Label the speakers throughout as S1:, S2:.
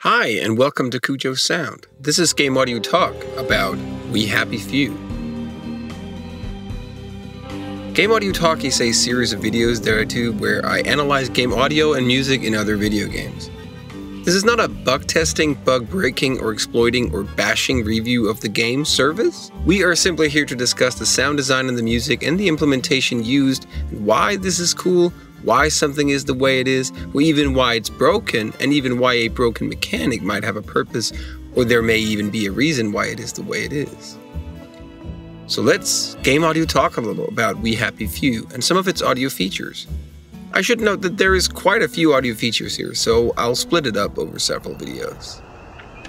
S1: Hi, and welcome to Cujo Sound. This is Game Audio Talk about We Happy Few. Game Audio Talk is a series of videos that I do where I analyze game audio and music in other video games. This is not a bug testing, bug breaking, or exploiting or bashing review of the game service. We are simply here to discuss the sound design and the music and the implementation used and why this is cool, why something is the way it is, or even why it's broken, and even why a broken mechanic might have a purpose, or there may even be a reason why it is the way it is. So let's Game Audio talk a little about We Happy Few and some of its audio features. I should note that there is quite a few audio features here, so I'll split it up over several videos.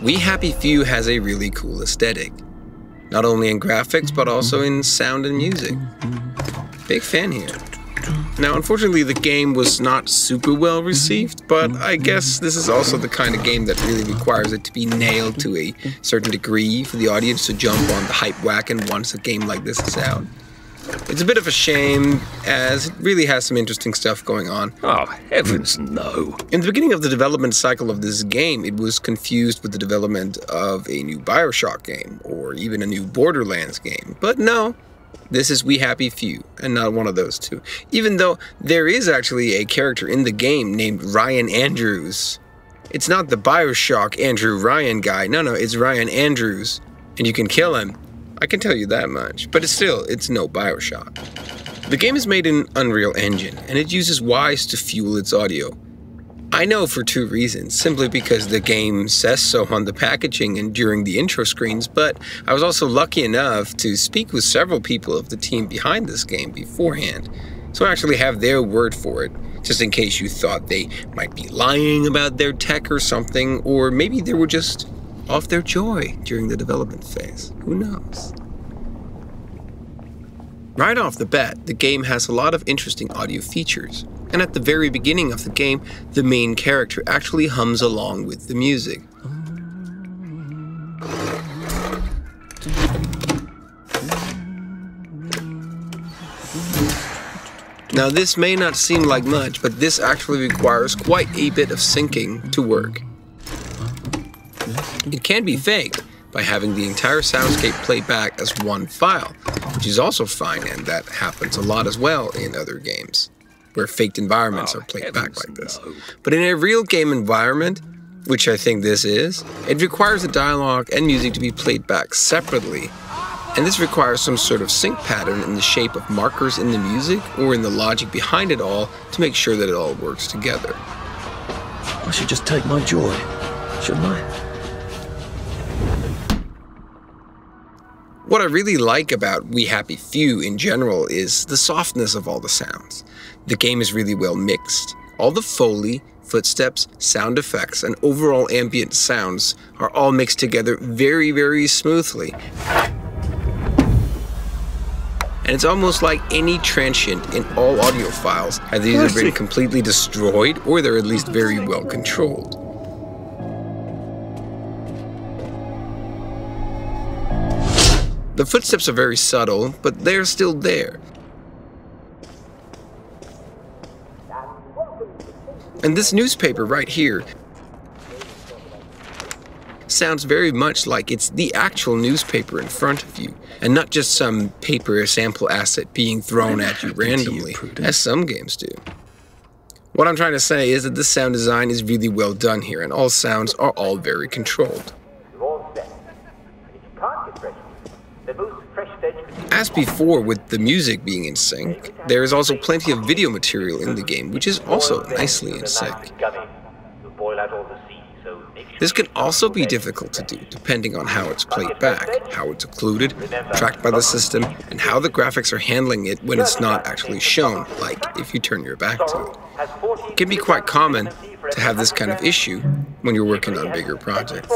S1: We Happy Few has a really cool aesthetic, not only in graphics but also in sound and music. Big fan here. Now, unfortunately, the game was not super well received, but I guess this is also the kind of game that really requires it to be nailed to a certain degree for the audience to jump on the hype wagon once a game like this is out. It's a bit of a shame, as it really has some interesting stuff going on.
S2: Oh, heavens no.
S1: In the beginning of the development cycle of this game, it was confused with the development of a new BioShock game, or even a new Borderlands game, but no. This is We Happy Few, and not one of those two. Even though there is actually a character in the game named Ryan Andrews. It's not the BioShock Andrew Ryan guy. No, it's Ryan Andrews. And you can kill him. I can tell you that much. But it's no BioShock. The game is made in Unreal Engine, and it uses Wwise to fuel its audio. I know for two reasons, simply because the game says so on the packaging and during the intro screens, but I was also lucky enough to speak with several people of the team behind this game beforehand, so I actually have their word for it, just in case you thought they might be lying about their tech or something, or maybe they were just off their joy during the development phase. Who knows? Right off the bat, the game has a lot of interesting audio features. And at the very beginning of the game, the main character actually hums along with the music. Now this may not seem like much, but this actually requires quite a bit of syncing to work. It can be faked by having the entire soundscape played back as one file, which is also fine, and that happens a lot as well in other games, where faked environments are played back like this. But in a real game environment, which I think this is, it requires the dialogue and music to be played back separately, and this requires some sort of sync pattern in the shape of markers in the music or in the logic behind it all to make sure that it all works together.
S2: I should just take my joy, shouldn't I?
S1: What I really like about We Happy Few in general is the softness of all the sounds. The game is really well mixed. All the Foley, footsteps, sound effects, and overall ambient sounds are all mixed together very, very smoothly. And it's almost like any transient in all audio files has either been completely destroyed or they're at least very well controlled. The footsteps are very subtle, but they're still there. And this newspaper right here sounds very much like it's the actual newspaper in front of you, and not just some paper sample asset being thrown at you randomly, as some games do. What I'm trying to say is that the sound design is really well done here, and all sounds are all very controlled. As before with the music being in sync, there is also plenty of video material in the game, which is also nicely in sync. This can also be difficult to do, depending on how it's played back, how it's occluded, tracked by the system, and how the graphics are handling it when it's not actually shown, like if you turn your back to it. It can be quite common to have this kind of issue when you're working on bigger projects.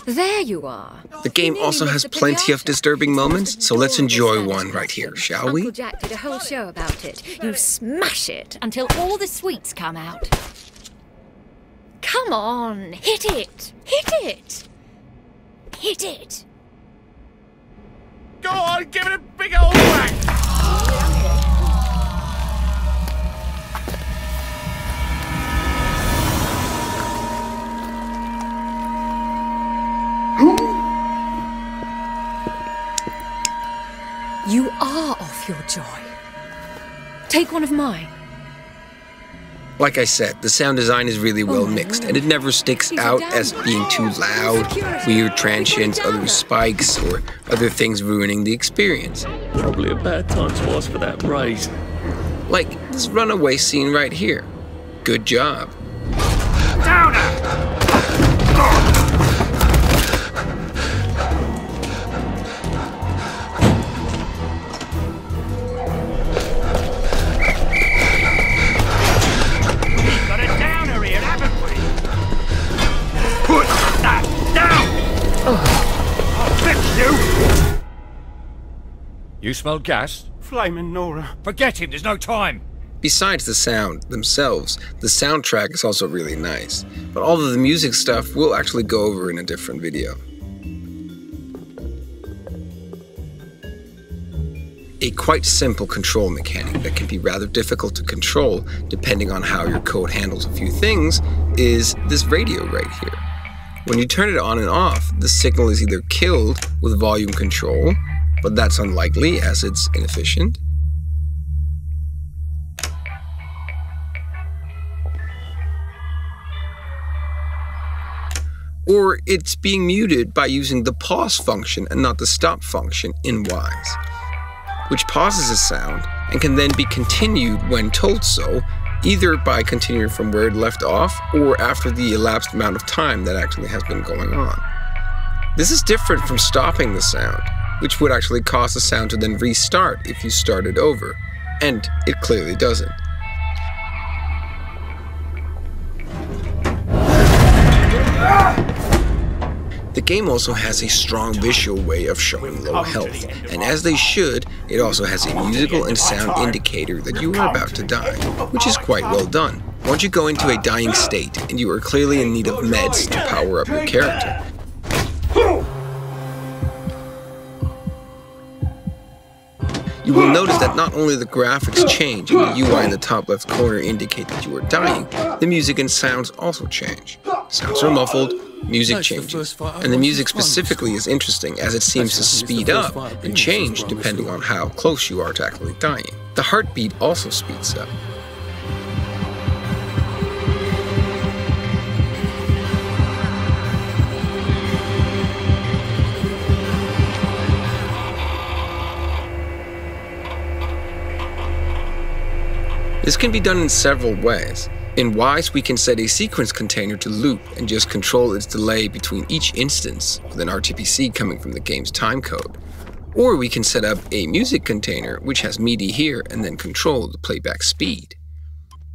S3: There you are.
S1: The game also has plenty of disturbing moments, so let's enjoy one right here, shall we?
S3: Uncle Jack did a whole show about it. You smash it until all the sweets come out. Come on, hit it! Hit it! Hit it!
S2: Go on, give it a big old whack!
S3: joy. Take one of mine.
S1: Like I said, the sound design is really well mixed, and it never sticks out as being too loud, weird transients, other spikes, or other things ruining the experience.
S2: Probably a bad time to ask for that raise.
S1: Like this runaway scene right here. Good job.
S4: You smelled gas?
S5: Flaming Nora.
S4: Forget him, there's no time.
S1: Besides the sound themselves, the soundtrack is also really nice, but all of the music stuff we'll actually go over in a different video. A quite simple control mechanic that can be rather difficult to control depending on how your code handles a few things is this radio right here. When you turn it on and off, the signal is either killed with volume control, but that's unlikely as it's inefficient, or it's being muted by using the pause function and not the stop function in Wwise, which pauses a sound and can then be continued when told so, either by continuing from where it left off or after the elapsed amount of time that actually has been going on. This is different from stopping the sound, which would actually cause the sound to then restart if you started over, and it clearly doesn't. The game also has a strong visual way of showing low health, and as they should, it also has a musical and sound indicator that you are about to die, which is quite well done. Once you go into a dying state, and you are clearly in need of meds to power up your character, you will notice that not only the graphics change and the UI in the top left corner indicate that you are dying, the music and sounds also change. Sounds are muffled, music changes, and the music specifically is interesting as it seems to speed up and change depending on how close you are to actually dying. The heartbeat also speeds up. This can be done in several ways. In Wwise, we can set a sequence container to loop and just control its delay between each instance with an RTPC coming from the game's timecode. Or we can set up a music container which has MIDI here and then control the playback speed.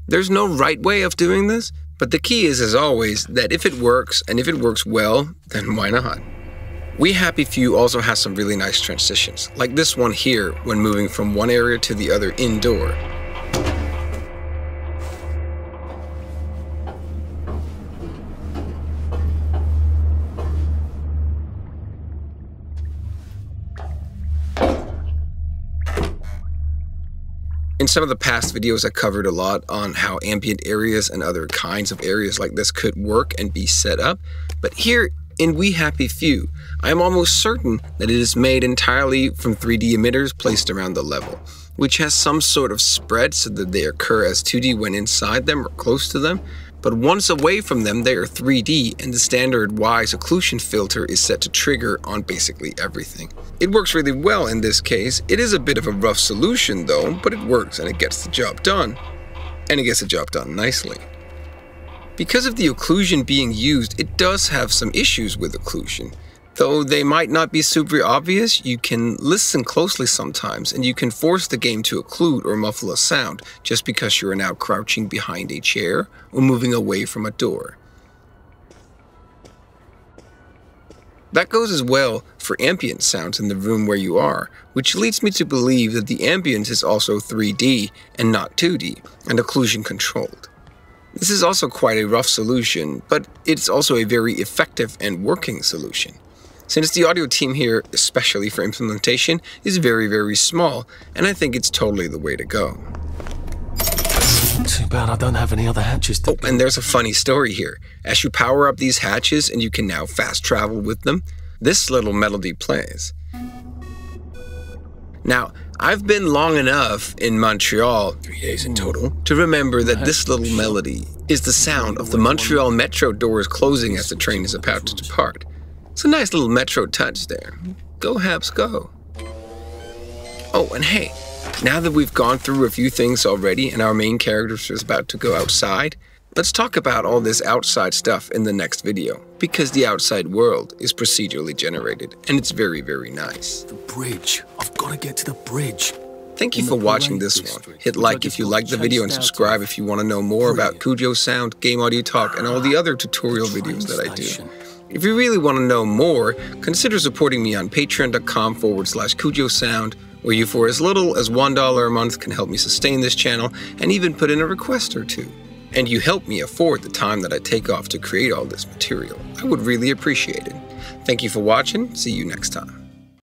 S1: There's no right way of doing this, but the key is, as always, that if it works, and if it works well, then why not? We Happy Few also has some really nice transitions, like this one here when moving from one area to the other indoor. In some of the past videos I covered a lot on how ambient areas and other kinds of areas like this could work and be set up, but here in We Happy Few, I am almost certain that it is made entirely from 3D emitters placed around the level, which has some sort of spread so that they occur as 2D when inside them or close to them, but once away from them they are 3D, and the standard Wwise occlusion filter is set to trigger on basically everything. It works really well in this case. It is a bit of a rough solution though, but it works and it gets the job done. And it gets the job done nicely. Because of the occlusion being used, it does have some issues with occlusion. Though they might not be super obvious, you can listen closely sometimes and you can force the game to occlude or muffle a sound just because you are now crouching behind a chair or moving away from a door. That goes as well for ambient sounds in the room where you are, which leads me to believe that the ambience is also 3D and not 2D and occlusion controlled. This is also quite a rough solution, but it's also a very effective and working solution. Since the audio team here, especially for implementation, is very, very small, and I think it's totally the way to go.
S2: Too bad I don't have any other hatches to...
S1: Oh, and there's a funny story here. As you power up these hatches and you can now fast travel with them, this little melody plays. Now, I've been long enough in Montreal, 3 days in total, to remember that this little melody is the sound of the Montreal metro doors closing as the train is about to depart. It's a nice little metro touch there. Go Habs, go. Oh, and hey, now that we've gone through a few things already and our main character is about to go outside, let's talk about all this outside stuff in the next video, because the outside world is procedurally generated and it's very, very nice.
S2: The bridge. I've got to get to the bridge.
S1: Thank you for watching this one. Hit like if you liked the video and subscribe if you want to know more about Cujo Sound, Game Audio Talk, and all the other tutorial videos that I do. If you really want to know more, consider supporting me on patreon.com/Cujo Sound, where you for as little as $1 a month can help me sustain this channel and even put in a request or two. And you help me afford the time that I take off to create all this material. I would really appreciate it. Thank you for watching. See you next time.